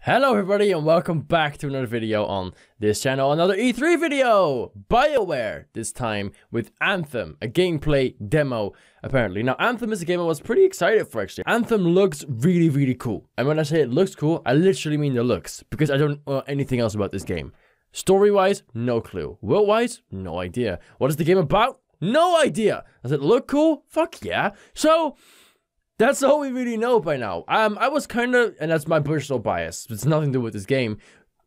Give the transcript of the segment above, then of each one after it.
Hello everybody and welcome back to another video on this channel, another E3 video! BioWare, this time with Anthem, a gameplay demo apparently. Now Anthem is a game I was pretty excited for actually. Anthem looks really cool, and when I say it looks cool, I literally mean the looks, because I don't know anything else about this game. Story-wise, no clue. World-wise, no idea. What is the game about? No idea! Does it look cool? Fuck yeah! So, that's all we really know by now. I was kind of, and that's my personal bias, it's nothing to do with this game,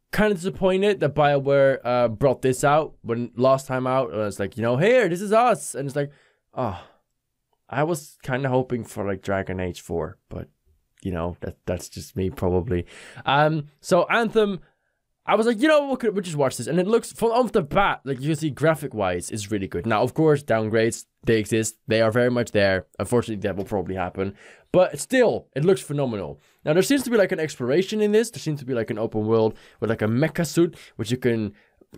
kind of disappointed that BioWare brought this out when last time out. It's like, you know, here, this is us. And it's like, oh, I was kind of hoping for like Dragon Age 4, but you know, that's just me probably. So Anthem, I was like, you know, we'll just watch this. And it looks, from off the bat, like you can see graphic-wise, it's really good. Now, of course, downgrades, they exist. They are very much there. Unfortunately, that will probably happen. But still, it looks phenomenal. Now, there seems to be like an exploration in this. There seems to be like an open world with like a mecha suit, which you can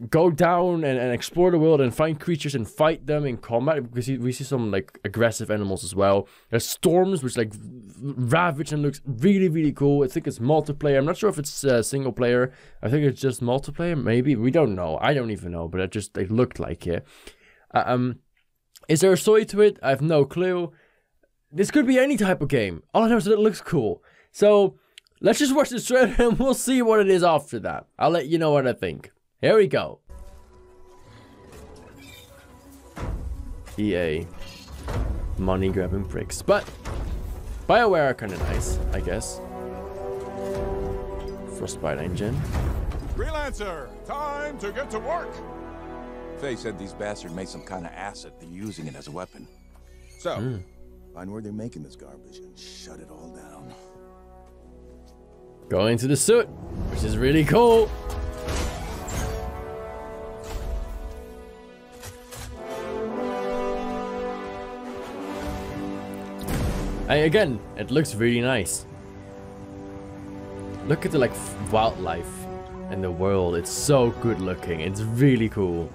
go down and explore the world and find creatures and fight them in combat. Because we see some like aggressive animals as well. There's storms, which like ravage and looks really cool. I think it's multiplayer. I'm not sure if it's single player. I think it's just multiplayer. Maybe, we don't know. I don't even know, but it looked like it. Is there a story to it? I have no clue. This could be any type of game. All I know is that it looks cool. So let's just watch this trailer and we'll see what it is after that. I'll let you know what I think. Here we go. EA. Money grabbing pricks. But BioWare are kind of nice, I guess. Frostbite engine. Freelancer, time to get to work. Faye said these bastards made some kind of acid. They're using it as a weapon. So, Find where they're making this garbage and shut it all down. Going to the suit, which is really cool. And again, it looks really nice. Look at the like wildlife in the world. It's so good looking. It's really cool.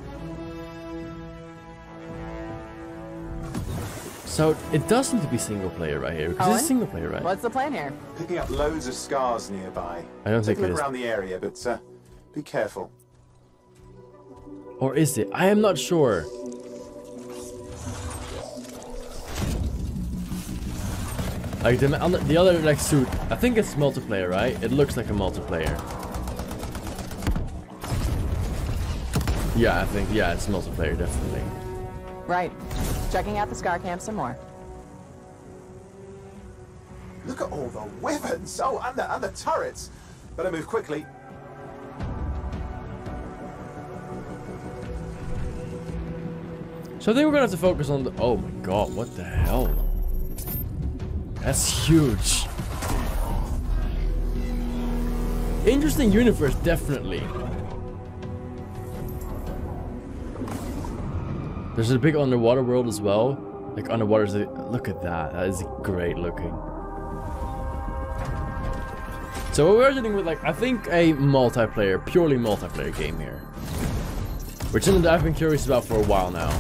So it does seem to be single player right here, because it's single player, right? What's the plan here? Picking up loads of scars nearby. I don't think it is. Take a look around the area, but be careful. Or is it? I am not sure. Like the other like suit, I think it's multiplayer, right? It looks like a multiplayer. Yeah, I think, yeah, it's multiplayer, definitely. Right. Checking out the Scar Camp some more. Look at all the weapons! Oh, and the turrets! Better move quickly. So I think we're gonna have to focus on the... Oh my god, what the hell? That's huge. Interesting universe, definitely. There's a big underwater world as well. Like underwater, look at that. That is great looking. So we're dealing with like, I think a multiplayer, purely multiplayer game here. Which is something that I've been curious about for a while now.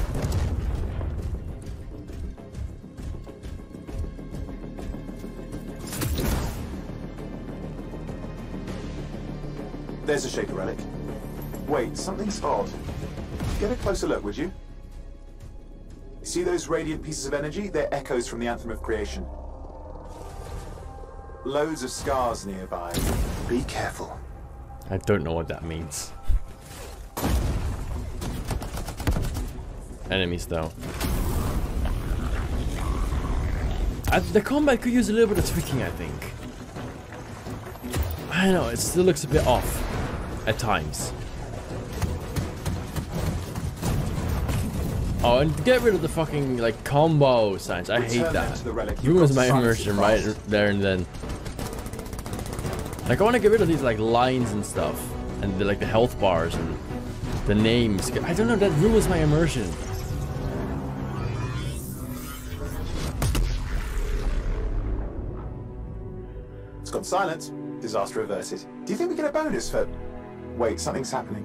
There's a Shaper relic. Wait, something's odd. Get a closer look, would you? See those radiant pieces of energy? They're echoes from the Anthem of Creation. Loads of scars nearby. Be careful. I don't know what that means. Enemies though. The combat could use a little bit of tweaking, I think. I don't know, it still looks a bit off at times. Oh, and get rid of the fucking like combo signs. I hate that. Ruins my immersion right there and then. Like I want to get rid of these like lines and stuff, and like the health bars and the names. I don't know, that ruins my immersion. It's gone silent. Disaster averted. Do you think we get a bonus for... Wait, something's happening.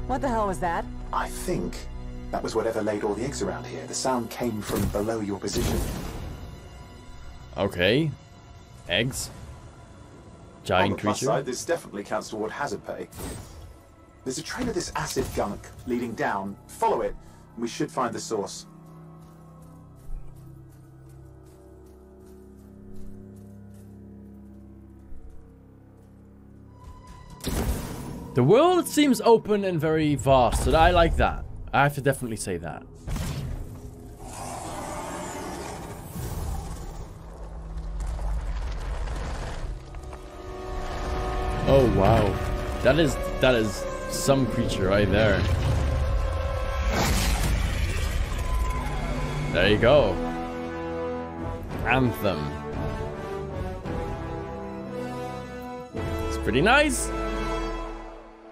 What the hell was that? I think that was whatever laid all the eggs around here. The sound came from below your position. Okay. Eggs. Giant On the plus creature. side, this definitely counts toward hazard pay. There's a trail of this acid gunk leading down. Follow it, and we should find the source. The world seems open and very vast, and I like that. I have to definitely say that. Oh wow, that is some creature right there. There you go. Anthem. It's pretty nice.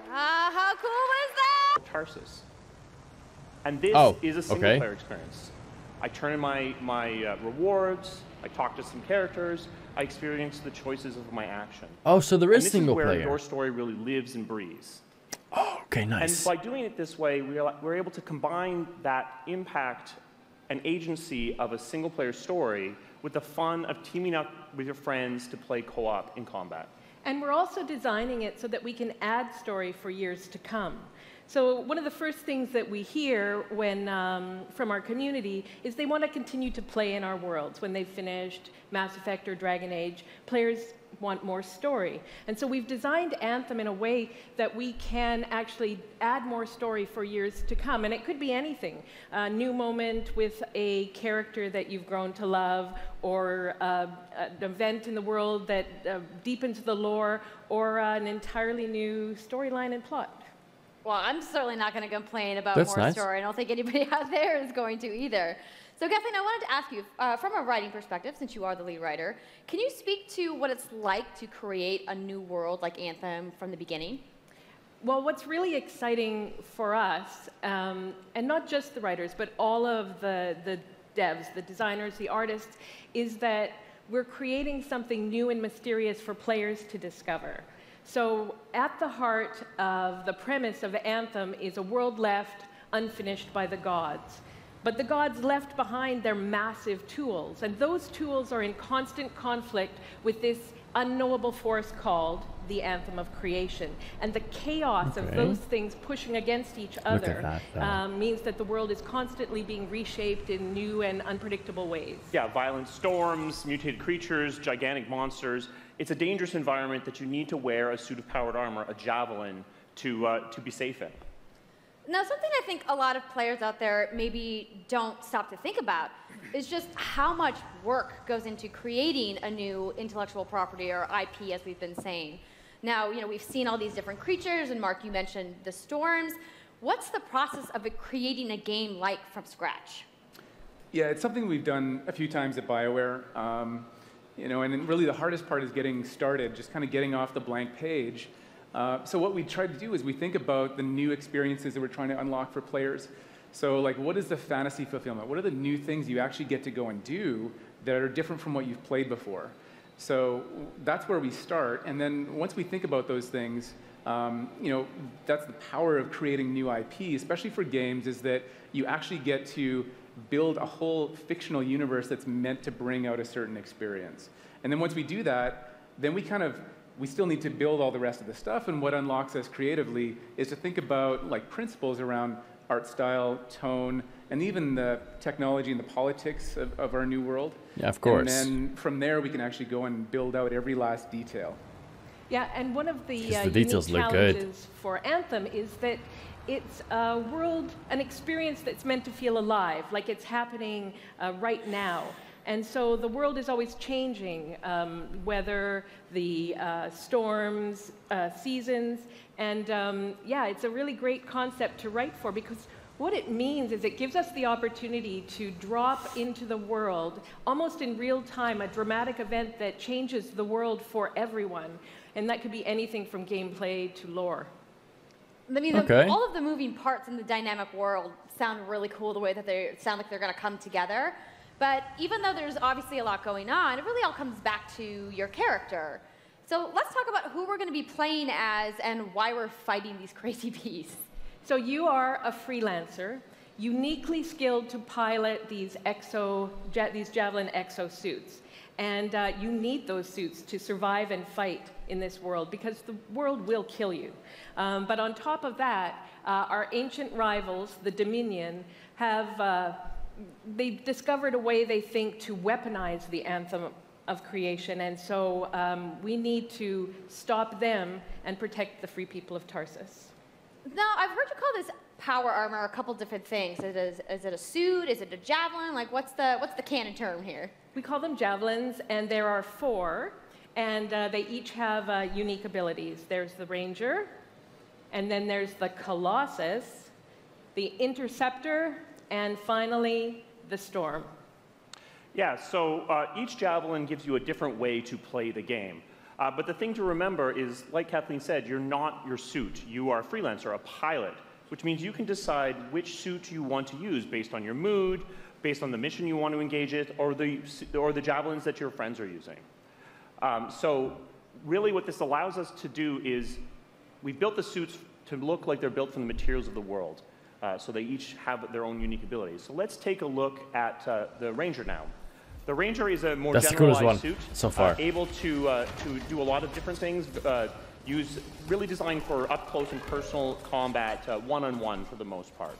How cool was that? Tarsus. And this is a single player experience. I turn in my rewards, I talk to some characters, I experience the choices of my action. Oh, so there is single player. player. This is where your story really lives and breathes. Oh, okay, nice. And by doing it this way, we're able to combine that impact and agency of a single player story with the fun of teaming up with your friends to play co-op in combat. And we're also designing it so that we can add story for years to come. So one of the first things that we hear when, from our community is they want to continue to play in our worlds. When they've finished Mass Effect or Dragon Age, players want more story. And so we've designed Anthem in a way that we can actually add more story for years to come. And it could be anything. A new moment with a character that you've grown to love, or an event in the world that deepens the lore, or an entirely new storyline and plot. Well, I'm certainly not going to complain about That's more nice. story. I don't think anybody out there is going to either. So, Kathleen, I wanted to ask you, from a writing perspective, since you are the lead writer, can you speak to what it's like to create a new world like Anthem from the beginning? Well, what's really exciting for us, and not just the writers, but all of the devs, the designers, the artists, is that we're creating something new and mysterious for players to discover. So at the heart of the premise of Anthem is a world left unfinished by the gods. But the gods left behind their massive tools, and those tools are in constant conflict with this unknowable force called the Anthem of Creation. And the chaos of those things pushing against each other means that the world is constantly being reshaped in new and unpredictable ways. Yeah, violent storms, mutated creatures, gigantic monsters. It's a dangerous environment that you need to wear a suit of powered armor, a javelin, to be safe in. Now, something I think a lot of players out there maybe don't stop to think about is just how much work goes into creating a new intellectual property, or IP, as we've been saying. Now, we've seen all these different creatures, and Mark, you mentioned the storms. What's the process of creating a game like from scratch? Yeah, it's something we've done a few times at BioWare. And really the hardest part is getting started, just kind of getting off the blank page. So what we try to do is we think about the new experiences that we're trying to unlock for players. So like, what is the fantasy fulfillment? What are the new things you actually get to go and do that are different from what you've played before? So that's where we start. And then once we think about those things, that's the power of creating new IP, especially for games, is that you actually get to build a whole fictional universe that's meant to bring out a certain experience. And then once we do that, then we still need to build all the rest of the stuff, and what unlocks us creatively is to think about like principles around art style, tone, and even the technology and the politics of our new world. Yeah, of course. And then from there, we can actually go and build out every last detail. Yeah, and one of the unique details look good. challenges for Anthem is that it's a world, an experience that's meant to feel alive, like it's happening right now. And so the world is always changing, whether the storms, seasons, and yeah, it's a really great concept to write for, because what it means is it gives us the opportunity to drop into the world, almost in real time, a dramatic event that changes the world for everyone. And that could be anything from gameplay to lore. I mean, all of the moving parts in the dynamic world sound really cool, the way that they sound like they're going to come together. But even though there's obviously a lot going on, it really all comes back to your character. So let's talk about who we're going to be playing as and why we're fighting these crazy beasts. So you are a freelancer, uniquely skilled to pilot these javelin exosuits. And you need those suits to survive and fight in this world, because the world will kill you. But on top of that, our ancient rivals, the Dominion, have they've discovered a way, they think, to weaponize the Anthem of creation. And so we need to stop them and protect the free people of Tarsus. Now, I've heard you call this power armor a couple different things. Is it a suit? Is it a javelin? Like, what's the canon term here? We call them javelins, and there are 4, and they each have unique abilities. There's the Ranger, and then there's the Colossus, the Interceptor, and finally, the Storm. Yeah, so each javelin gives you a different way to play the game. But the thing to remember is, like Kathleen said, you're not your suit. You are a freelancer, a pilot, which means you can decide which suit you want to use based on your mood, based on the mission you want to engage in, or the javelins that your friends are using. So really what this allows us to do is we've built the suits to look like they're built from the materials of the world. So they each have their own unique abilities. So let's take a look at the Ranger now. The Ranger is a more generalized suit, so far. Able to do a lot of different things, really designed for up-close and personal combat, one-on-one for the most part.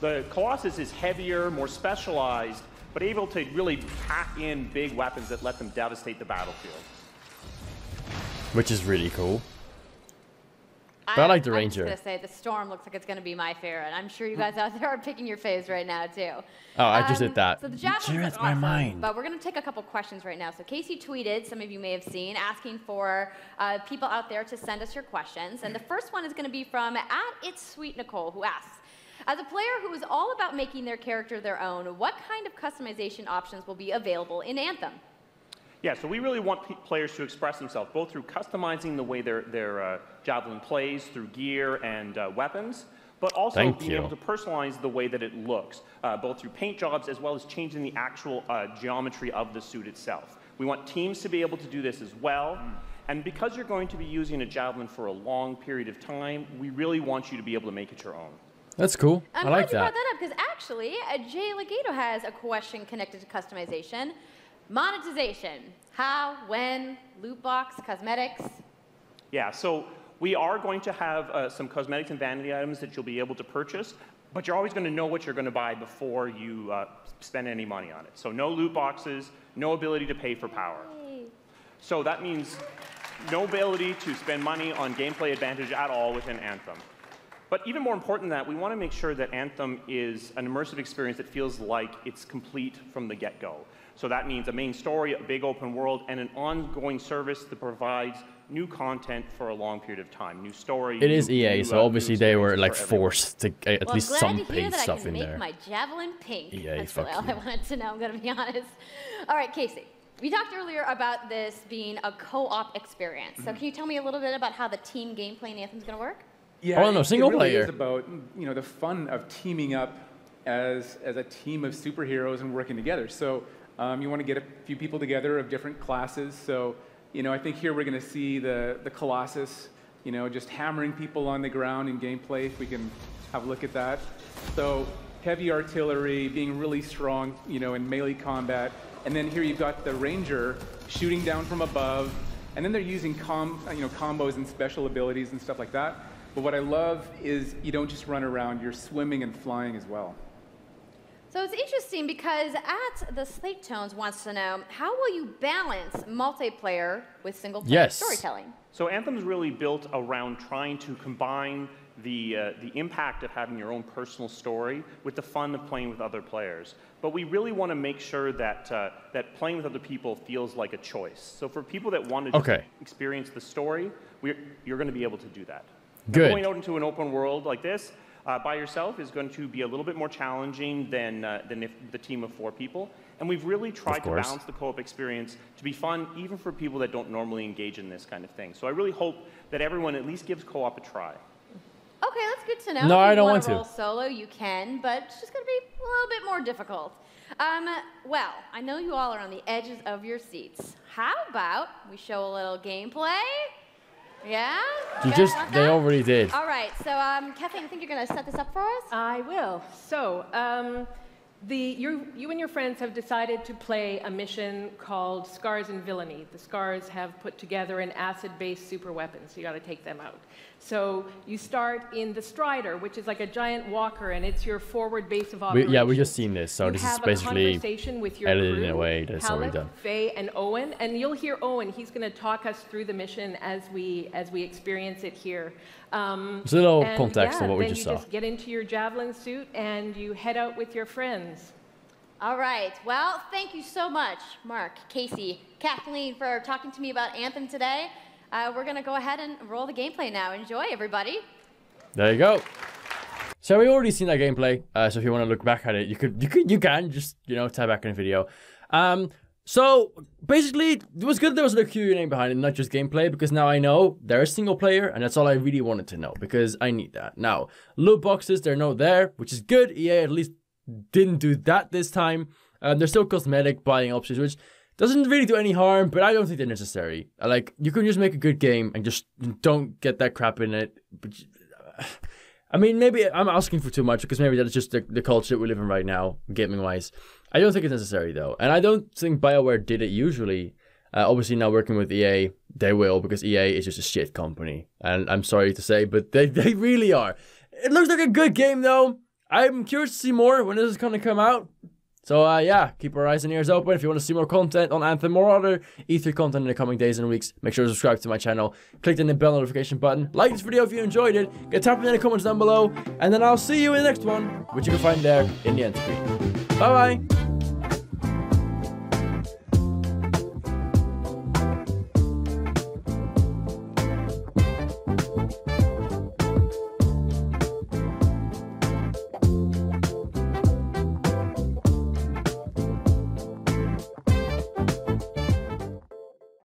The Colossus is heavier, more specialized, but able to really pack in big weapons that let them devastate the battlefield. Which is really cool. But I like the Ranger. I was going to say, the Storm looks like it's going to be my favorite. I'm sure you guys out there are picking your faves right now, too. Oh, I just did that. So the javelins my mind. But we're going to take a couple questions right now. So Casey tweeted, some of you may have seen, asking for people out there to send us your questions. And the first one is going to be from @It'sSweetNicole, who asks, as a player who is all about making their character their own, what kind of customization options will be available in Anthem? Yeah, so we really want players to express themselves, both through customizing the way their javelin plays, through gear and weapons, but also being able to personalize the way that it looks, both through paint jobs as well as changing the actual geometry of the suit itself. We want teams to be able to do this as well. And because you're going to be using a javelin for a long period of time, we really want you to be able to make it your own. That's cool. I like that. I'm glad you brought that up, because actually, Jay Legato has a question connected to customization. Monetization. How, when, loot box, cosmetics? Yeah, so we are going to have some cosmetics and vanity items that you'll be able to purchase, but you're always going to know what you're going to buy before you spend any money on it. So no loot boxes, no ability to pay for power. Yay. So that means no ability to spend money on gameplay advantage at all within Anthem. But even more important than that, we want to make sure that Anthem is an immersive experience that feels like it's complete from the get-go. So that means a main story, a big open world, and an ongoing service that provides new content for a long period of time. New story. It is EA, so obviously they were like forced to at least some paid stuff in there. I'm glad to hear that I can make my javelin pink. EA, that's really all I wanted to know, I'm going to be honest. All right, Casey. We talked earlier about this being a co-op experience. So can you tell me a little bit about how the team gameplay in Anthem is going to work? Yeah, no, single player. It really is about, you know, the fun of teaming up as a team of superheroes and working together. So you want to get a few people together of different classes. So, you know, I think here we're going to see the Colossus, you know, just hammering people on the ground in gameplay, if we can have a look at that. So heavy artillery, being really strong, you know, in melee combat. And then here you've got the Ranger shooting down from above. And then they're using combos and special abilities and stuff like that. But what I love is you don't just run around, you're swimming and flying as well. So it's interesting because the Slate Tones wants to know, how will you balance multiplayer with single-player storytelling? So Anthem's really built around trying to combine the impact of having your own personal story with the fun of playing with other players. But we really want to make sure that that playing with other people feels like a choice. So for people that want to just experience the story, you're going to be able to do that. Good. Going out into an open world like this by yourself is going to be a little bit more challenging than if the team of 4 people. And we've really tried to balance the co-op experience to be fun, even for people that don't normally engage in this kind of thing. So I really hope that everyone at least gives co-op a try. Okay, that's good to know. No, I don't want to. If you want to roll solo, you can, but it's just going to be a little bit more difficult. Well, I know you all are on the edges of your seats. How about we show a little gameplay? Yeah? They already did. All right, so Kathleen, I think you're going to set this up for us? I will. So, You and your friends have decided to play a mission called Scars and Villainy. The Scars have put together an acid-based super weapon, so you got to take them out. So you start in the Strider, which is like a giant walker, and it's your forward base of operations. Yeah, we just seen this, so this is basically edited in a way that's already done. Faye and Owen, and you'll hear Owen. He's going to talk us through the mission as we experience it here. There's a little context on what we just saw. You just get into your Javelin suit and you head out with your friends. All right. Well, thank you so much, Mark, Casey, Kathleen, for talking to me about Anthem today. We're going to go ahead and roll the gameplay now. Enjoy, everybody. There you go. So we already seen that gameplay. So if you want to look back at it, you can just, you know, tap back in the video. So basically, it was good there was a Q&A behind it, not just gameplay, because now I know they're a single player, and that's all I really wanted to know, because I need that. Now, loot boxes, they're not there, which is good. EA at least didn't do that this time. There's still cosmetic buying options, which doesn't really do any harm, but I don't think they're necessary. Like, you can just make a good game and just don't get that crap in it. But, I mean, maybe I'm asking for too much, because maybe that's just the culture we live in right now, gaming-wise. I don't think it's necessary, though. And I don't think BioWare did it usually. Obviously, now working with EA, they will, because EA is just a shit company. And I'm sorry to say, but they really are. It looks like a good game, though. I'm curious to see more when this is going to come out. So, yeah, keep our eyes and ears open. If you want to see more content on Anthem or other E3 content in the coming days and weeks, make sure to subscribe to my channel. Click the bell notification button. Like this video if you enjoyed it. Get tapping in the comments down below. And then I'll see you in the next one, which you can find there in the end screen. Bye-bye.